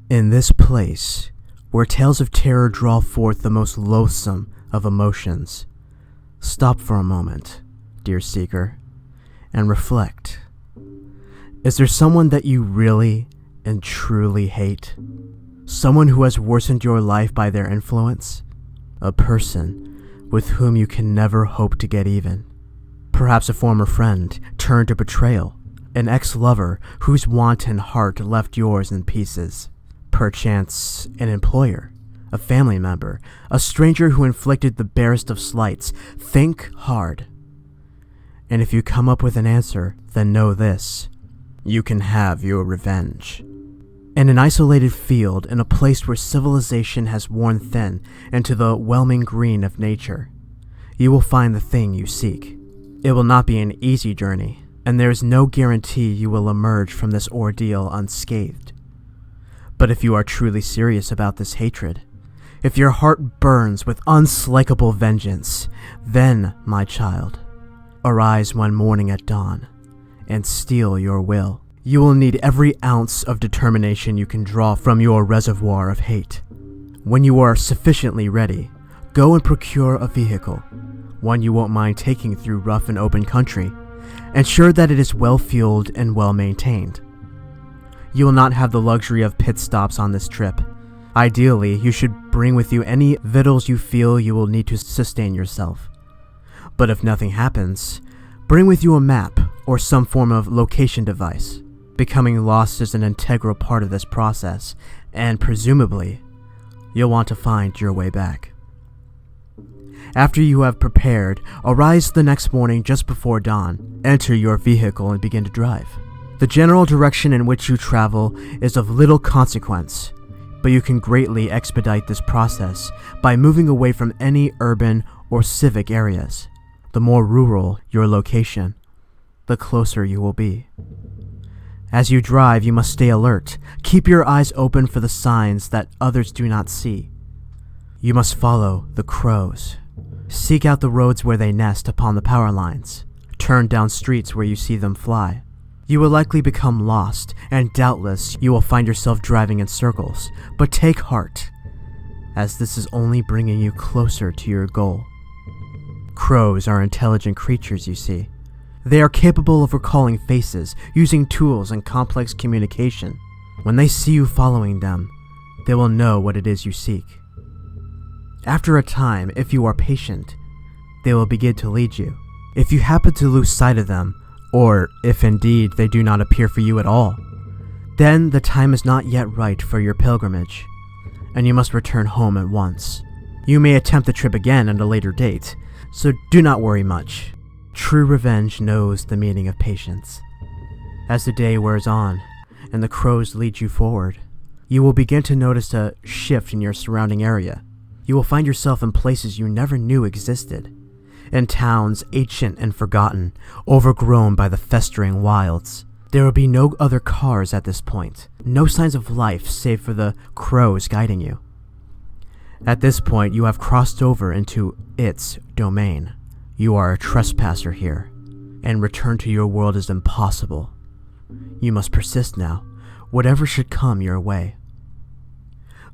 In this place, where tales of terror draw forth the most loathsome of emotions, stop for a moment, dear seeker, and reflect. Is there someone that you really and truly hate? Someone who has worsened your life by their influence? A person with whom you can never hope to get even? Perhaps a former friend turned to betrayal, an ex-lover whose wanton heart left yours in pieces. Perchance an employer, a family member, a stranger who inflicted the barest of slights. Think hard. And if you come up with an answer, then know this: you can have your revenge. In an isolated field, in a place where civilization has worn thin into the whelming green of nature, you will find the thing you seek. It will not be an easy journey, and there is no guarantee you will emerge from this ordeal unscathed. But if you are truly serious about this hatred, if your heart burns with unslakable vengeance, then, my child, arise one morning at dawn and steel your will. You will need every ounce of determination you can draw from your reservoir of hate. When you are sufficiently ready, go and procure a vehicle, one you won't mind taking through rough and open country. Ensure that it is well-fueled and well-maintained. You will not have the luxury of pit stops on this trip. Ideally, you should bring with you any victuals you feel you will need to sustain yourself. But if nothing happens, bring with you a map or some form of location device. Becoming lost is an integral part of this process, and presumably, you'll want to find your way back. After you have prepared, arise the next morning just before dawn, enter your vehicle and begin to drive. The general direction in which you travel is of little consequence, but you can greatly expedite this process by moving away from any urban or civic areas. The more rural your location, the closer you will be. As you drive, you must stay alert. Keep your eyes open for the signs that others do not see. You must follow the crows. Seek out the roads where they nest upon the power lines. Turn down streets where you see them fly. You will likely become lost, and doubtless you will find yourself driving in circles. But take heart, as this is only bringing you closer to your goal. Crows are intelligent creatures, you see. They are capable of recalling faces, using tools and complex communication. When they see you following them, they will know what it is you seek. After a time, if you are patient, they will begin to lead you. If you happen to lose sight of them, or if indeed they do not appear for you at all, then the time is not yet right for your pilgrimage, and you must return home at once. You may attempt the trip again at a later date, so do not worry much. True revenge knows the meaning of patience. As the day wears on, and the crows lead you forward, you will begin to notice a shift in your surrounding area. You will find yourself in places you never knew existed, in towns ancient and forgotten, overgrown by the festering wilds. There will be no other cars at this point, no signs of life save for the crows guiding you. At this point, you have crossed over into its domain. You are a trespasser here, and return to your world is impossible. You must persist now, whatever should come your way.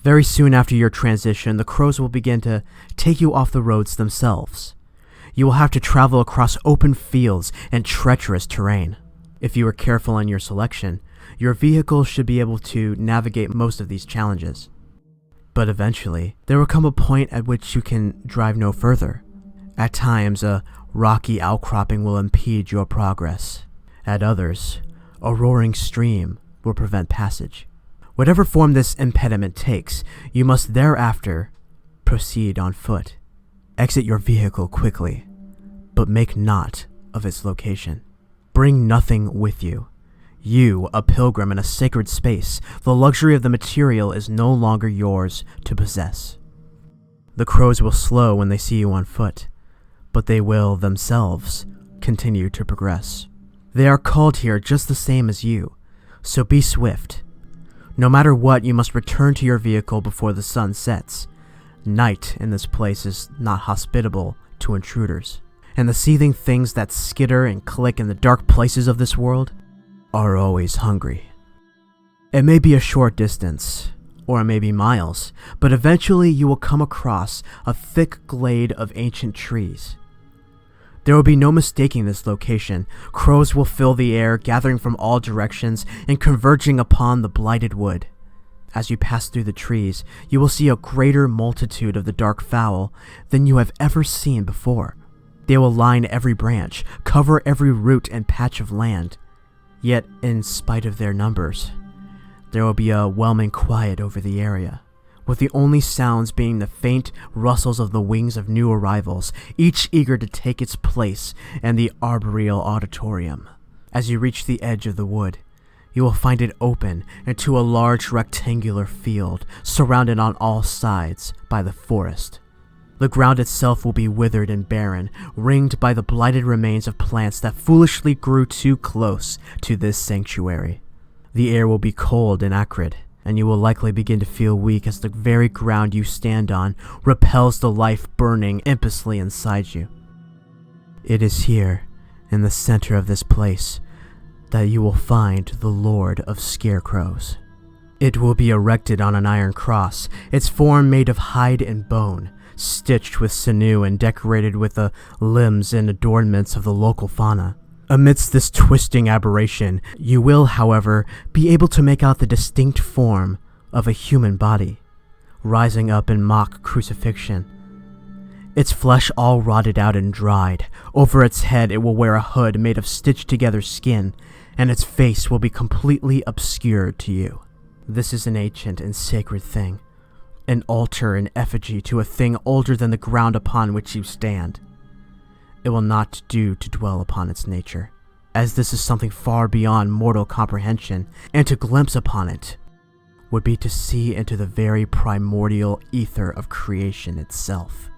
Very soon after your transition, the crows will begin to take you off the roads themselves. You will have to travel across open fields and treacherous terrain. If you are careful in your selection, your vehicle should be able to navigate most of these challenges. But eventually, there will come a point at which you can drive no further. At times, a rocky outcropping will impede your progress. At others, a roaring stream will prevent passage. Whatever form this impediment takes, you must thereafter proceed on foot. Exit your vehicle quickly, but make naught of its location. Bring nothing with you. You, a pilgrim in a sacred space, the luxury of the material is no longer yours to possess. The crows will slow when they see you on foot, but they will themselves continue to progress. They are called here just the same as you, so be swift. No matter what, you must return to your vehicle before the sun sets. Night in this place is not hospitable to intruders. and the seething things that skitter and click in the dark places of this world are always hungry. It may be a short distance, or it may be miles, but eventually you will come across a thick glade of ancient trees. There will be no mistaking this location. Crows will fill the air, gathering from all directions and converging upon the blighted wood. As you pass through the trees, you will see a greater multitude of the dark fowl than you have ever seen before. They will line every branch, cover every root and patch of land. Yet, in spite of their numbers, there will be a whelming quiet over the area, with the only sounds being the faint rustles of the wings of new arrivals, each eager to take its place in the arboreal auditorium. As you reach the edge of the wood, you will find it open into a large rectangular field surrounded on all sides by the forest. The ground itself will be withered and barren, ringed by the blighted remains of plants that foolishly grew too close to this sanctuary. The air will be cold and acrid, and you will likely begin to feel weak as the very ground you stand on repels the life burning impiously inside you. It is here, in the center of this place, that you will find the Lord of Scarecrows. It will be erected on an iron cross, its form made of hide and bone, stitched with sinew and decorated with the limbs and adornments of the local fauna. Amidst this twisting aberration, you will, however, be able to make out the distinct form of a human body, rising up in mock crucifixion. Its flesh all rotted out and dried. Over its head it will wear a hood made of stitched-together skin, and its face will be completely obscured to you. This is an ancient and sacred thing, an altar and effigy to a thing older than the ground upon which you stand. It will not do to dwell upon its nature, as this is something far beyond mortal comprehension, and to glimpse upon it would be to see into the very primordial ether of creation itself.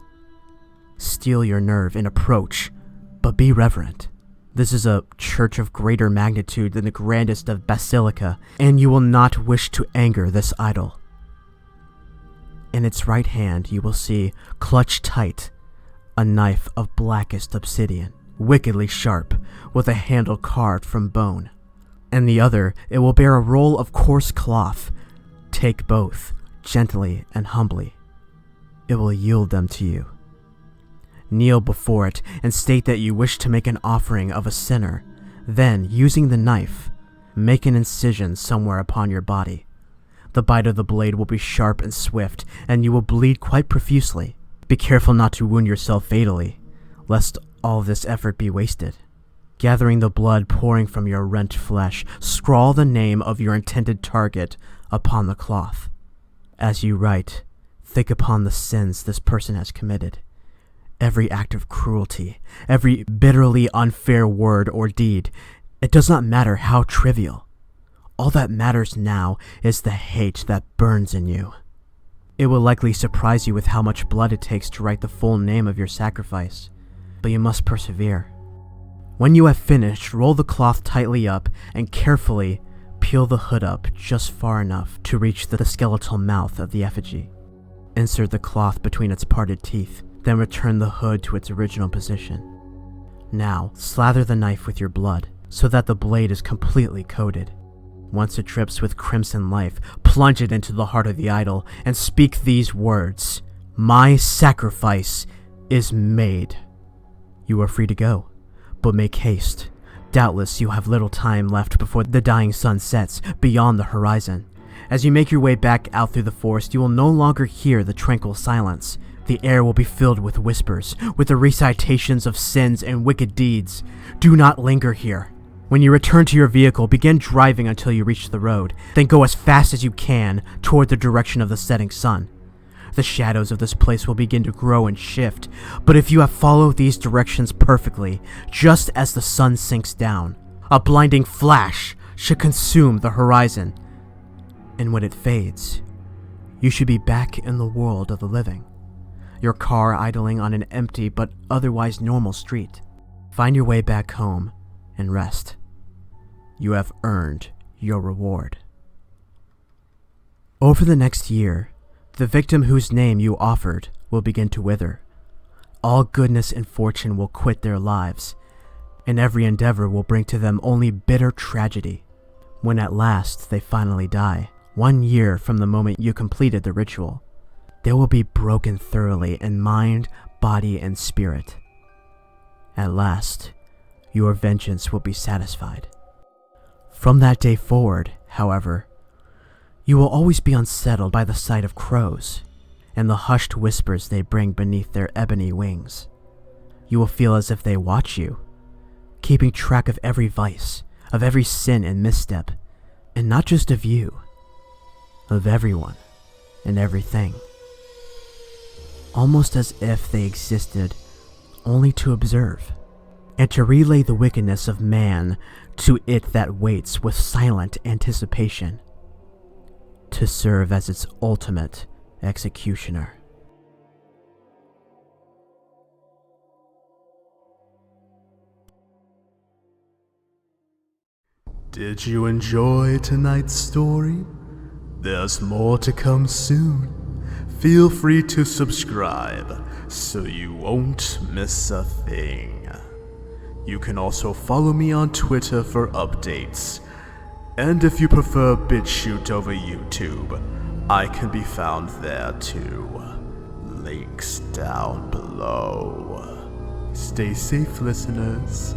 Steel your nerve and approach, but be reverent. This is a church of greater magnitude than the grandest of basilica, and you will not wish to anger this idol. In its right hand you will see, clutched tight, a knife of blackest obsidian, wickedly sharp, with a handle carved from bone. In the other, it will bear a roll of coarse cloth. Take both, gently and humbly. It will yield them to you. Kneel before it and state that you wish to make an offering of a sinner. Then, using the knife, make an incision somewhere upon your body. The bite of the blade will be sharp and swift, and you will bleed quite profusely. Be careful not to wound yourself fatally, lest all this effort be wasted. Gathering the blood pouring from your rent flesh, scrawl the name of your intended target upon the cloth. As you write, think upon the sins this person has committed. Every act of cruelty, every bitterly unfair word or deed, it does not matter how trivial. All that matters now is the hate that burns in you. It will likely surprise you with how much blood it takes to write the full name of your sacrifice, but you must persevere. When you have finished, roll the cloth tightly up and carefully peel the hood up just far enough to reach the skeletal mouth of the effigy. Insert the cloth between its parted teeth, then return the hood to its original position. Now, slather the knife with your blood so that the blade is completely coated. Once it drips with crimson life, plunge it into the heart of the idol and speak these words: "My sacrifice is made." You are free to go, but make haste. Doubtless you have little time left before the dying sun sets beyond the horizon. As you make your way back out through the forest, you will no longer hear the tranquil silence. The air will be filled with whispers, with the recitations of sins and wicked deeds. Do not linger here. When you return to your vehicle, begin driving until you reach the road, then go as fast as you can toward the direction of the setting sun. The shadows of this place will begin to grow and shift, but if you have followed these directions perfectly, just as the sun sinks down, a blinding flash should consume the horizon, and when it fades, you should be back in the world of the living, your car idling on an empty but otherwise normal street. Find your way back home and rest. You have earned your reward. Over the next year, the victim whose name you offered will begin to wither. all goodness and fortune will quit their lives, and every endeavor will bring to them only bitter tragedy. When at last they finally die, 1 year from the moment you completed the ritual, they will be broken thoroughly in mind, body, and spirit. At last, your vengeance will be satisfied. From that day forward, however, you will always be unsettled by the sight of crows and the hushed whispers they bring beneath their ebony wings. You will feel as if they watch you, keeping track of every vice, of every sin and misstep, and not just of you, of everyone and everything. Almost as if they existed only to observe, and to relay the wickedness of man to it that waits with silent anticipation, to serve as its ultimate executioner. Did you enjoy tonight's story? There's more to come soon. Feel free to subscribe so you won't miss a thing. You can also follow me on Twitter for updates. And if you prefer BitChute over YouTube, I can be found there too. Links down below. Stay safe, listeners.